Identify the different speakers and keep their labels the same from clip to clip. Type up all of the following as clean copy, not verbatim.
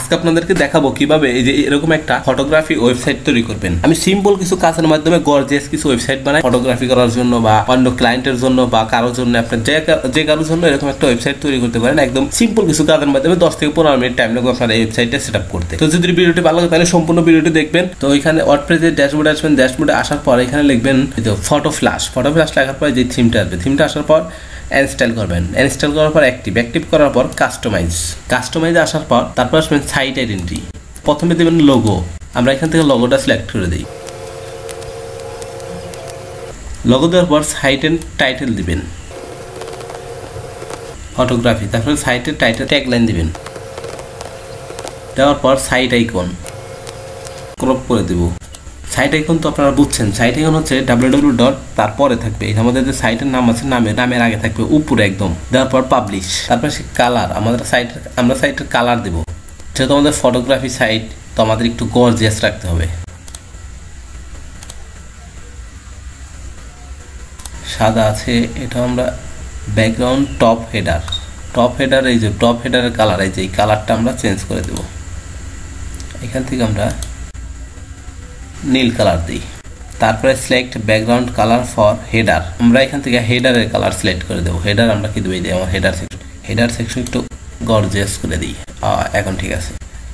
Speaker 1: আজকে আপনাদেরকে দেখাবো কিভাবে এই যে এরকম একটা ফটোগ্রাফি ওয়েবসাইট তৈরি করবেন। আমি সিম্পল কিছু কাজের মাধ্যমে গর্জিয়াস কিছু ওয়েবসাইট বানাই ফটোগ্রাফি করার জন্য বা অন্য ক্লায়েন্টের জন্য বা কারোর জন্য, আপনার যে কারোর জন্য এরকম একটা ওয়েবসাইট তৈরি করতে পারেন। একদম সিম্পল কিছু কাজের মাধ্যমে 10 থেকে 15 মিনিট টাইম লাগবে আপনার এই ওয়েবসাইটটা সেটআপ করতে। তো যদি ভিডিওটি ভালো লাগে তাহলে সম্পূর্ণ ভিডিওটি দেখবেন। তো এখানে ওয়ার্ডপ্রেসের ড্যাশবোর্ডে আসবেন, ড্যাশবোর্ডে আসার পর এখানে লিখবেন ফটো ফ্ল্যাশ লেখার পর যে থিমটা আসবে, থিমটা আসার পর ইনস্টল করবেন। ইনস্টল করার পর অ্যাক্টিভ করার পর কাস্টমাইজে আসার পর তারপর আসবেন সাইট আইডেন্টিটি। প্রথমে দেবেন লোগো, আমরা এখান থেকে লোগোটা সিলেক্ট করে দিই। লোগো দেওয়ার পর সাইটের টাইটেল দিবেন ফটোগ্রাফি, তারপরে সাইটের টাইটেল ট্যাগলাইন দিবেন। দেওয়ার পর সাইট আইকন ক্রপ করে দেব। সাইট আইকন তো আপনারা বুঝছেন, সাইট আইকন হচ্ছে www. তারপরে থাকবে আমাদের যে সাইটের নাম আছে নামের আগে থাকবে উপরে একদম। দেওয়ার পর পাবলিশ, তারপরে সে কালার, আমরা সাইটের কালার দেব। যেহেতু আমাদের ফটোগ্রাফি সাইট তো আমাদের একটু গর্জিয়াস রাখতে হবে। সাদা আছে, এটা আমরা ব্যাকগ্রাউন্ড টপ হেডার এই যে টপ হেডারের কালার, এই যে এই কালারটা আমরা চেঞ্জ করে দেব। এখান থেকে আমরা নীল কালার দিই। তারপরে select background colour for header, আমরা এখান থেকে হেডারের কালার সিলেক্ট করে দেবো। হেডার আমরা কি দেবো, এই আমার হেডার সেকশন একটু গর্জিয়াস করে দিই। এখন ঠিক আছে।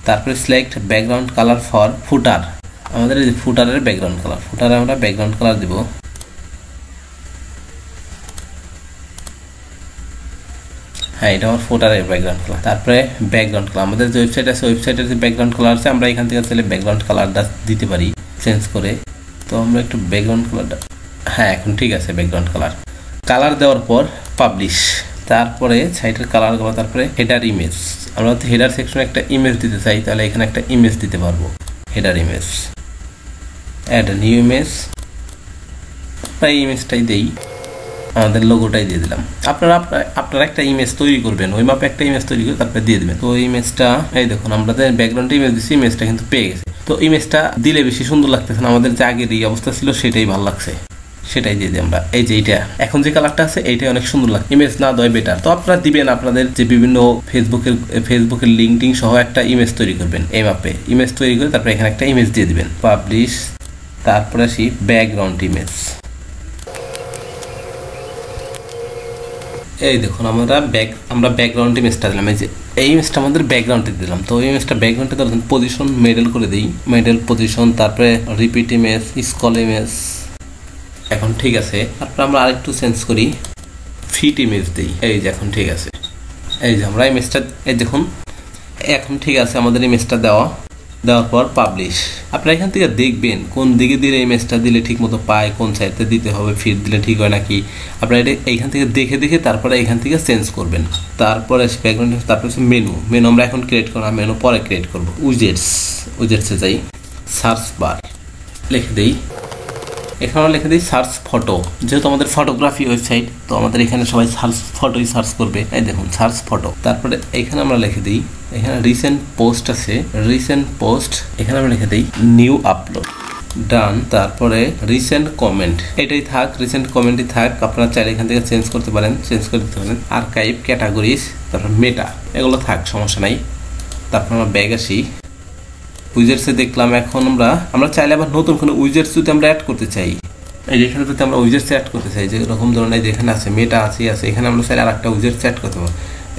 Speaker 1: তারপরে সিলেক্ট ব্যাকগ্রাউন্ড কালার ফর ফুটার, আমাদের এই ফুটারের ব্যাকগ্রাউন্ড কালার, ফুটারে আমরা ব্যাকগ্রাউন্ড কালার দিব। হ্যাঁ, এটা আমার ফুটারের ব্যাকগ্রাউন্ড কালার। তারপরে ব্যাকগ্রাউন্ড কালার, আমাদের যে ওয়েবসাইট আছে ওয়েবসাইটের যে ব্যাকগ্রাউন্ড কালার আছে আমরা এখান থেকে চাইলে ব্যাকগ্রাউন্ড কালারটা দিতে পারি চেঞ্জ করে। তো আমরা একটু ব্যাকগ্রাউন্ড কালারটা, হ্যাঁ এখন ঠিক আছে। ব্যাকগ্রাউন্ড কালার দেওয়ার পর পাবলিশ, তারপরে সাইটের কালার দেওয়া, তারপরে হেডার ইমেজ। আমরা যদি হেডার সেকশনে একটা ইমেজ দিতে চাই তাহলে এখানে একটা ইমেজ দিতে পারবো। Header image, add new image, এই ইমেজটাই দেই, আমাদের লোগোটাই দিয়ে দিলাম। আপনারা একটা ইমেজ তৈরি করবেন, ওই মাপে একটা ইমেজ তৈরি করে তারপরে দিয়ে দেবেন। তো ইমেজটা এই দেখুন, আমরা ব্যাকগ্রাউন্ডে ইমেজ দিচ্ছি, ইমেজটা কিন্তু পেয়ে গেছে। তো ইমেজটা দিলে বেশি সুন্দর লাগতেছে না, আমাদের যে আগের এই অবস্থা ছিল সেটাই ভালো লাগছে, সেটাই দিয়ে দিই আমরা। এই যে এইটা এখন যে কালারটা আছে এইটাই অনেক সুন্দর লাগে, ইমেজ না দেয় বেটার। তো আপনারা দিবেন আপনাদের যে বিভিন্ন ফেসবুকের লিঙ্কডিং সহ একটা ইমেজ তৈরি করবেন। এই মাপে ইমেজ তৈরি করে তারপরে এখানে একটা ইমেজ দিয়ে দিবেন, পাবলিশ। তারপরে আসি ব্যাকগ্রাউন্ড ইমেজ। এই দেখুন আমরা ব্যাকগ্রাউন্ড ইমেজটা দিলাম, এই যে এই ইমেজটা আমাদের ব্যাকগ্রাউন্ডে দিলাম। তো এই ইমেজটা ব্যাকগ্রাউন্ডে দিলাম, পজিশন মেডেল করে দিই, মেডেল পজিশন, তারপরে রিপিট ইমেজ, স্ক্রল ইমেজ। এখন ঠিক আছে। তারপরে আমরা আরেকটু চেঞ্জ করি, ফিট ইমেজ দিই। এই যে এখন ঠিক আছে, এই যে আমরা ইমেজটা, এই দেখুন এখন ঠিক আছে আমাদের ইমেজটা দেওয়ার পর পাবলিশ। আপনারা এখান থেকে দেখবেন কোন দিকে দিলে ইমেজটা দিলে ঠিক মতো পায়, কোন সাইডে দিতে হবে, ফিট দিলে ঠিক হয় নাকি। আপনারা এটা এইখান থেকে দেখে তারপরে এখান থেকে চেঞ্জ করবেন। তারপরে ব্যাকগ্রাউন্ড, তারপরে মেনু আমরা এখন ক্রিয়েট করব, মেনু পরে ক্রিয়েট করব। উইজেটসে যাই, সার্চ বার লিখে দিই, এখানে লিখে দিই সার্চ ফটো। যেহেতু আমাদের ফটোগ্রাফি ওয়েবসাইট তো আমাদের এখানে সবাই ফটোই সার্চ করবে। এই দেখুন সার্চ ফটো। তারপরে এখানে আমরা লিখে দিই, এখানে রিসেন্ট পোস্ট আছে, রিসেন্ট পোস্ট, এখানে আমরা লিখে দিই নিউ আপলোড, ডান। তারপরে রিসেন্ট কমেন্ট, এটাই থাক, রিসেন্ট কমেন্টই থাক। আপনারা চাইলে এখান থেকে চেঞ্জ করতে পারেন, আর্কাইভ, ক্যাটাগরিজ, তারপর মেটা, এগুলো থাক, সমস্যা নাই। তারপর আমরা ব্যাগ আসি, উইজেটসে দেখলাম। এখন আমরা চাইলে আবার নতুন কোনো উইজেটস যদি আমরা অ্যাড করতে চাই, এই যেখানে যদি আমরা উইজেটস অ্যাড করতে চাই, যেরকম ধরনের যেখানে আছে মেটা আছে, এখানে আমরা চাইলে আর একটা উইজেটস অ্যাড করতে পারবো।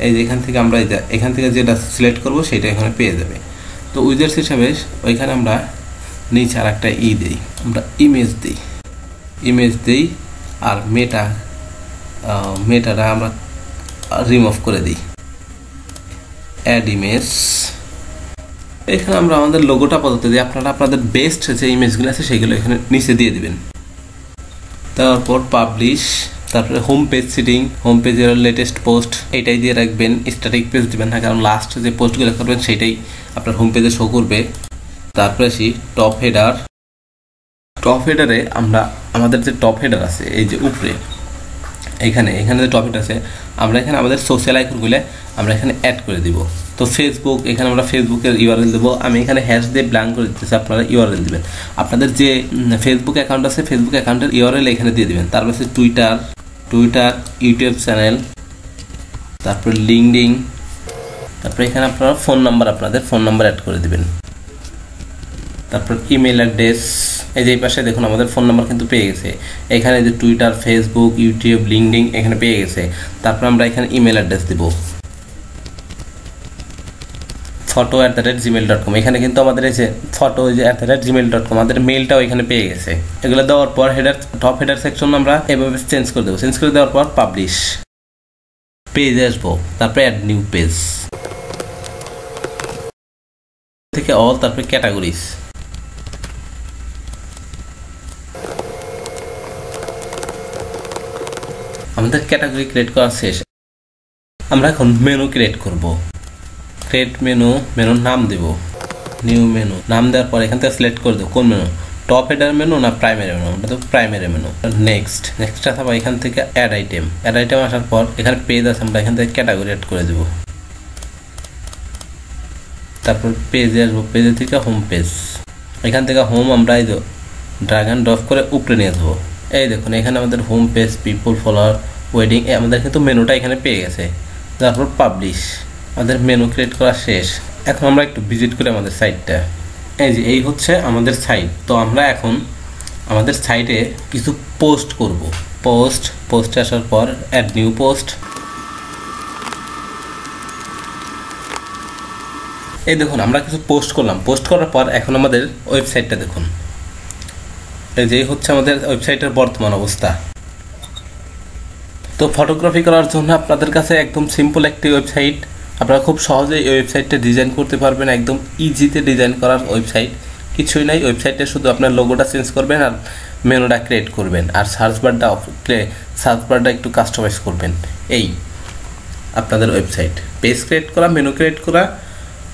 Speaker 1: এই যে এখান থেকে আমরা এখান থেকে যেটা সিলেক্ট করবো সেটা এখানে পেয়ে যাবে। তো উইজেটস হিসাবে ওইখানে আমরা নিচে আর একটা দিই, আমরা ইমেজ দিই আর মেটাটা আমরা রিমুভ করে দিই, অ্যাড ইমেজ। এখানে আমরা আমাদের লোগোটা পদ্ধতি দিই, আপনারা আপনাদের বেস্ট যে ইমেজগুলো আছে সেগুলো এখানে নিচে দিয়ে দিবেন। তারপর পাবলিশ, তারপরে হোম পেজ সিটিং, হোম পেজের লেটেস্ট পোস্ট এটাই দিয়ে রাখবেন, স্ট্যাটিক পেজ দিবেন না, কারণ লাস্ট যে পোস্টগুলো করবেন সেটাই আপনার হোম পেজে শো করবে। তারপরে আসি টপ হেডারে আমরা আমাদের যে টপ হেডার আছে এই যে উপরে এখানে যে টপ হেডার আছে আমরা এখানে আমাদের সোশ্যাল আইকনগুলো আমরা এখানে অ্যাড করে দিব। তো ফেসবুক, এখানে আমরা ফেসবুকের ইউআরএল দেবো, আমি এখানে হ্যাশ দিয়ে ব্ল্যাঙ্ক করে দিতেছি, আপনারা ইউআরএল দিবেন। আপনাদের যে ফেসবুক অ্যাকাউন্ট আছে ফেসবুক অ্যাকাউন্টের ইউআরএল এখানে দিয়ে দিবেন। তারপর আছে টুইটার, ইউটিউব চ্যানেল, তারপর লিঙ্কডিন, তারপরে এখানে আপনারা ফোন নাম্বার আপনাদের ফোন নাম্বার অ্যাড করে দিবেন। তারপর ইমেল অ্যাড্রেস, এই যে এই পাশে দেখুন আমাদের ফোন নাম্বার কিন্তু পেয়ে গেছে। এখানে যে টুইটার, ফেসবুক, ইউটিউব, লিঙ্কডইন এখানে পেয়ে গেছে। তারপর আমরা এখানে ইমেল অ্যাড্রেস দিব photo@gmail.com। এখানে কিন্তু আমাদের এই যে photo@gmail.com আমাদের মেইলটাও এখানে পেয়ে গেছে। এগুলো দেওয়ার পর হেডার, টপ হেডার সেকশন আমরা এভাবে চেঞ্জ করে দেবো। চেঞ্জ করে দেওয়ার পর পাবলিশ পেজে আসবো, তারপরে অ্যাড নিউ পেজ থেকে অল, তারপরে ক্যাটাগরিজ। আমাদের ক্যাটাগরি ক্রিয়েট করা শেষ। আমরা এখন মেনু ক্রিয়েট করব। ক্রিয়েট মেনু, মেনুর নাম দেব নিউ মেনু। নাম দেওয়ার পর এখান থেকে সিলেক্ট করে দেবো কোন মেনু, টপ হেডার মেনু না প্রাইমারি মেনু। আমরা তো প্রাইমারি মেনু। নেক্সট আসবো এখান থেকে অ্যাড আইটেম। অ্যাড আইটেম আসার পর এখানে পেজ আছে, আমরা এখান থেকে ক্যাটাগরি অ্যাড করে দেবো। তারপর পেজে আসবো, পেজে থেকে হোম পেজ। এখান থেকে হোম আমরা এই যে ড্র্যাগ অ্যান্ড ড্রপ করে উপরে নিয়ে আসবো। এই দেখুন এখানে আমাদের home page, people, follower, wedding আমাদের কিন্তু মেনুটা এখানে পেয়ে গেছে। তারপর পাবলিশ, আমাদের মেনু ক্রিয়েট করা শেষ। এখন আমরা একটু ভিজিট করি আমাদের সাইটটা। এই যে এই হচ্ছে আমাদের সাইট। তো আমরা এখন আমাদের সাইটে কিছু পোস্ট করব। পোস্টে আসার পর অ্যাড নিউ পোস্ট। এই দেখুন আমরা কিছু পোস্ট করলাম। পোস্ট করার পর এখন আমাদের ওয়েবসাইটটা দেখুন। এই যে হচ্ছে আমাদের ওয়েবসাইটের বর্তমান অবস্থা। তো ফটোগ্রাফি করার জন্য আপনাদের কাছে একদম সিম্পল একটি ওয়েবসাইট। আপনারা খুব সহজেই এই ওয়েবসাইটটা ডিজাইন করতে পারবেন। একদম ইজিতে ডিজাইন করার ওয়েবসাইট, কিছুই নাই। ওয়েবসাইটে শুধু আপনার লোগোটা চেঞ্জ করবেন আর মেনুটা ক্রিয়েট করবেন আর সার্চ বারটা একটু কাস্টমাইজ করবেন। এই আপনাদের ওয়েবসাইট। পেজ ক্রিয়েট করা, মেনু ক্রিয়েট করা,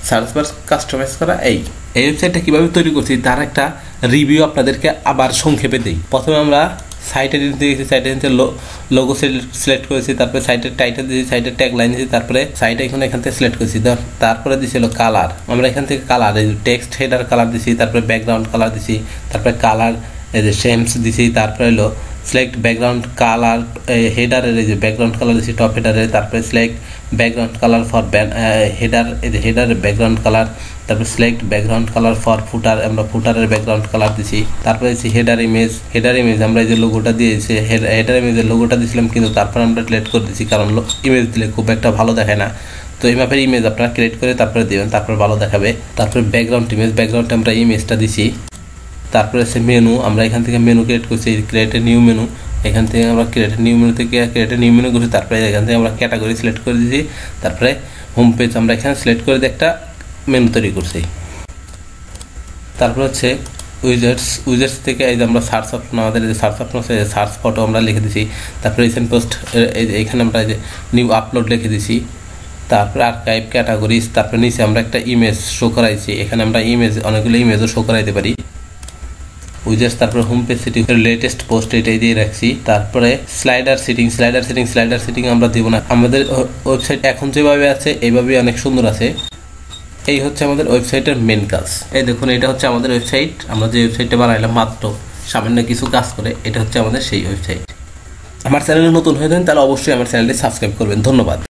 Speaker 1: সার্চ বার কাস্টমাইজ করা। এই ওয়েবসাইটটা কীভাবে তৈরি করছি তার একটা রিভিউ আপনাদেরকে আবার সংক্ষেপে দিই। প্রথমে আমরা সাইটে নিতে গেছি, সাইটে নিতে লোগো সিলেক্ট করেছি, তারপরে সাইটের টাইটেল দিয়েছি, সাইটের ট্যাগ লাইন দিয়েছি, তারপরে সাইট এখান থেকে সিলেক্ট করেছি। তারপরে দিয়েছিল কালার। আমরা এখান থেকে কালার, এই টেক্সট হেডার কালার দিছি, তারপরে ব্যাকগ্রাউন্ড কালার দিছি, তারপরে কালার এই যে শেমস দিছি, তারপরে হলো সিলেক্ট ব্যাকগ্রাউন্ড কালার, হেডারের এই যে ব্যাকগ্রাউন্ড কালার দিছি টপ হেডারে, তারপরে select background colour for header, এই যে হেডারের ব্যাকগ্রাউন্ড কালার, তারপরে সিলেক্ট ব্যাকগ্রাউন্ড কালার ফর ফুটার, আমরা ফুটারের ব্যাকগ্রাউন্ড কালার দিছি। তারপরে দিচ্ছি হেডার ইমেজ আমরা এই যে লোগোটা দিয়েছি, হেডার ইমেজের লোগোটা দিয়েছিলাম কিন্তু তারপরে আমরা ডিলিট করে দিচ্ছি, কারণ ইমেজ দিলে খুব একটা ভালো দেখায় না। তো এই মাপের ইমেজ আপনারা ক্রিয়েট করে তারপরে দেবেন, তারপরে ভালো দেখাবে। তারপরে ব্যাকগ্রাউন্ডে আমরা ইমেজটা দিছি। তারপরে আছে মেনু, আমরা এখান থেকে মেনু ক্রিয়েট করছি, ক্রিয়েট নিউ মেনু। এখান থেকে আমরা ক্রিয়েট নিউ মেনু করছি। তারপরে এখান থেকে আমরা ক্যাটাগরি সিলেক্ট করে দিয়েছি। তারপরে হোম পেজ আমরা এখানে সিলেক্ট করে একটা মেনু তৈরি করছি। তারপর হচ্ছে উইজার্স থেকে এই যে আমরা সার্চ অপশন, আমাদের যে সার্চ অপশন আছে, সার্চ ফটো আমরা লিখে দিছি। তারপরে রিসেন্ট পোস্ট এখানে আমরা যে নিউ আপলোড লিখে দিছি। তারপরে আর্কাইভ, ক্যাটাগরিজ, তারপরে নিচে আমরা একটা ইমেজ শো করাইছি। এখানে আমরা অনেকগুলো ইমেজও শো করাইতে পারি। উইজার্স, তারপরে home page setting, latest post এটাই দিয়ে রাখছি। তারপরে স্লাইডার সিটিং আমরা দিব না। আমাদের ওয়েবসাইট এখন যেভাবে আছে এইভাবেই অনেক সুন্দর আছে। এই হচ্ছে আমাদের ওয়েবসাইটের মেন কাজ। এই দেখুন এটা হচ্ছে আমাদের ওয়েবসাইট। আমরা যে ওয়েবসাইটটা বানাইলাম মাত্র সামান্য কিছু কাজ করে, এটা হচ্ছে আমাদের সেই ওয়েবসাইট। আমার চ্যানেলে নতুন হয়ে থাকেন তাহলে অবশ্যই আমার চ্যানেলটি সাবস্ক্রাইব করবেন। ধন্যবাদ।